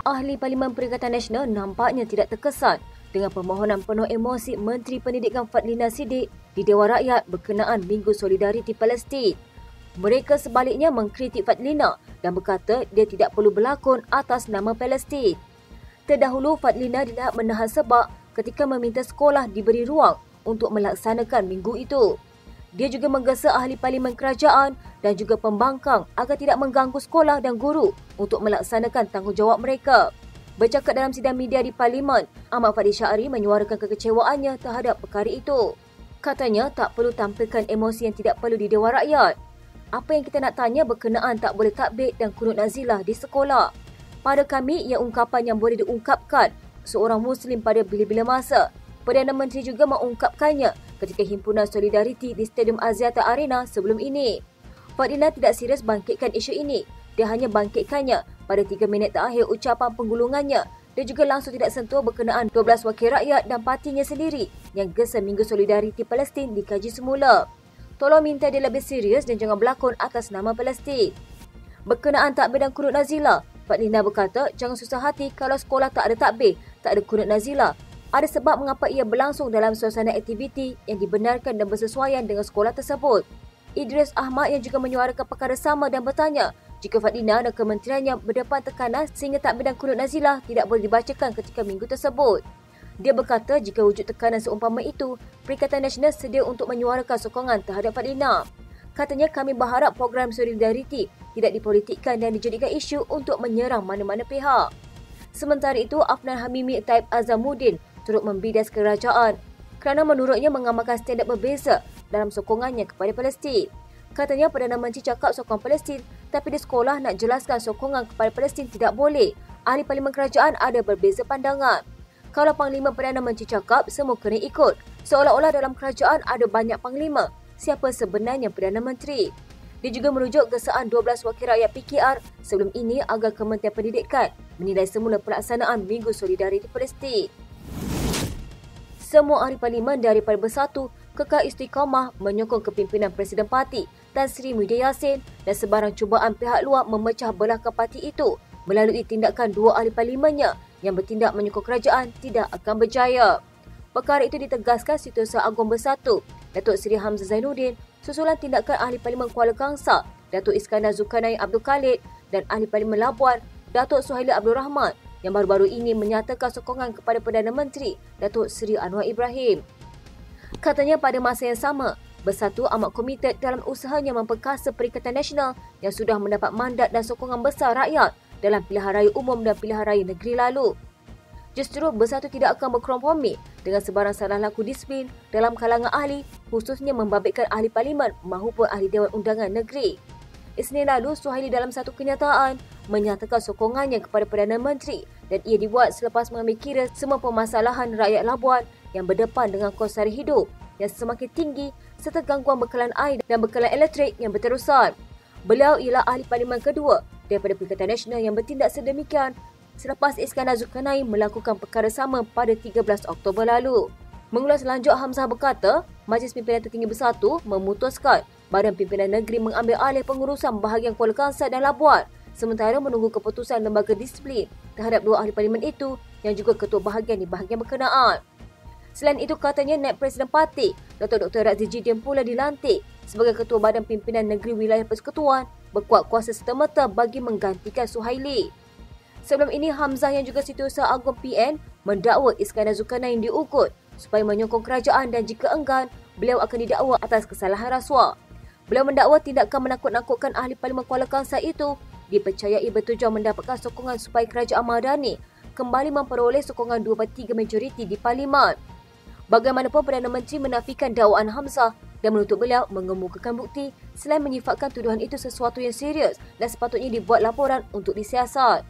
Ahli Parlimen Perikatan Nasional nampaknya tidak terkesan dengan permohonan penuh emosi Menteri Pendidikan Fadlina Siddiq di Dewan Rakyat berkenaan Minggu Solidariti Palestin. Mereka sebaliknya mengkritik Fadlina dan berkata dia tidak perlu berlakon atas nama Palestin. Terdahulu, Fadlina dilihat menahan sebab ketika meminta sekolah diberi ruang untuk melaksanakan minggu itu. Dia juga menggesa ahli parlimen kerajaan dan juga pembangkang agar tidak mengganggu sekolah dan guru untuk melaksanakan tanggungjawab mereka. Bercakap dalam sidang media di Parlimen, Ahmad Fadil Syahri menyuarakan kekecewaannya terhadap perkara itu. Katanya tak perlu tampilkan emosi yang tidak perlu di Dewan Rakyat. Apa yang kita nak tanya berkenaan tak boleh takbir dan kunut nazilah di sekolah. Pada kami, ia ungkapan yang boleh diungkapkan seorang Muslim pada bila-bila masa. Perdana Menteri juga mengungkapkannya ketika himpunan Solidariti di Stadium Axiata Arena sebelum ini. Fadlina tidak serius bangkitkan isu ini. Dia hanya bangkitkannya pada 3 minit terakhir ucapan penggulungannya. Dia juga langsung tidak sentuh berkenaan 12 wakil rakyat dan partinya sendiri yang gesa Minggu Solidariti Palestin dikaji semula. Tolong minta dia lebih serius dan jangan berlakon atas nama Palestin. Berkenaan takbir dan kunut nazilah, Fadlina berkata jangan susah hati kalau sekolah tak ada takbir, tak ada kunut nazilah. Ada sebab mengapa ia berlangsung dalam suasana aktiviti yang dibenarkan dan bersesuaian dengan sekolah tersebut. Idris Ahmad yang juga menyuarakan perkara sama dan bertanya jika Fadlina dan kementeriannya berdepan tekanan sehingga takbir dan kunut nazilah tidak boleh dibacakan ketika minggu tersebut. Dia berkata jika wujud tekanan seumpama itu, Perikatan Nasional sedia untuk menyuarakan sokongan terhadap Fadlina. Katanya kami berharap program Solidariti tidak dipolitikkan dan dijadikan isu untuk menyerang mana-mana pihak. Sementara itu, Afnan Hamimi Taib Azamuddin turut membidas kerajaan kerana menurutnya mengamalkan standard berbeza dalam sokongannya kepada Palestin. Katanya Perdana Menteri cakap sokong Palestin tapi di sekolah nak jelaskan sokongan kepada Palestin tidak boleh. Ahli Parlimen Kerajaan ada berbeza pandangan. Kalau Panglima Perdana Menteri cakap semua kena ikut. Seolah-olah dalam kerajaan ada banyak Panglima. Siapa sebenarnya Perdana Menteri? Dia juga merujuk gesaan 12 wakil rakyat PKR sebelum ini agar Kementerian Pendidikan menilai semula pelaksanaan Minggu Solidariti Palestin. Semua ahli parlimen daripada Bersatu kekal istiqamah menyokong kepimpinan Presiden Parti Tan Sri Muhyiddin Yassin dan sebarang cubaan pihak luar memecah belahkan parti itu melalui tindakan dua ahli parlimennya yang bertindak menyokong kerajaan tidak akan berjaya. Perkara itu ditegaskan Setiausaha Agung Bersatu Datuk Seri Hamzah Zainuddin susulan tindakan ahli parlimen Kuala Kangsar Datuk Iskandar Zulkarnain Abdul Khalid dan ahli parlimen Labuan Datuk Suhaili Abdul Rahman yang baru-baru ini menyatakan sokongan kepada Perdana Menteri Datuk Seri Anwar Ibrahim. Katanya pada masa yang sama, Bersatu amat komited dalam usahanya memperkasa Perikatan Nasional yang sudah mendapat mandat dan sokongan besar rakyat dalam pilihan raya umum dan pilihan raya negeri lalu. Justru Bersatu tidak akan berkompromi dengan sebarang salah laku disiplin dalam kalangan ahli, khususnya membabitkan ahli parlimen maupun ahli Dewan Undangan Negeri. Isnin lalu, Suhaili dalam satu kenyataan menyatakan sokongannya kepada Perdana Menteri dan ia dibuat selepas mengambil kira semua permasalahan rakyat Labuan yang berdepan dengan kos sara hidup yang semakin tinggi serta gangguan bekalan air dan bekalan elektrik yang berterusan. Beliau ialah ahli parlimen kedua daripada Perikatan Nasional yang bertindak sedemikian selepas Iskandar Zulkarnain melakukan perkara sama pada 13 Oktober lalu. Mengulas lanjut, Hamzah berkata, Majlis Pimpinan Tertinggi Bersatu memutuskan Badan Pimpinan Negeri mengambil alih pengurusan bahagian Kuala Kangsar dan Labuan sementara menunggu keputusan lembaga disiplin terhadap dua ahli parlimen itu yang juga ketua bahagian di bahagian berkenaan. Selain itu, katanya Naib Presiden Parti, Datuk Dr. Razzie Jidin pula dilantik sebagai Ketua Badan Pimpinan Negeri Wilayah Persekutuan berkuat kuasa serta-merta bagi menggantikan Suhaili. Sebelum ini, Hamzah yang juga Setiausaha Agung PN mendakwa Iskandar Zulkarnain diugut supaya menyokong kerajaan dan jika enggan, beliau akan didakwa atas kesalahan rasuah. Beliau mendakwa tindakan menakut-nakutkan ahli parlimen Kuala Kangsar itu dipercayai bertujuan mendapatkan sokongan supaya kerajaan Madani kembali memperoleh sokongan 2/3 majoriti di parlimen. Bagaimanapun, Perdana Menteri menafikan dakwaan Hamzah dan menuntut beliau mengemukakan bukti selain menyifatkan tuduhan itu sesuatu yang serius dan sepatutnya dibuat laporan untuk disiasat.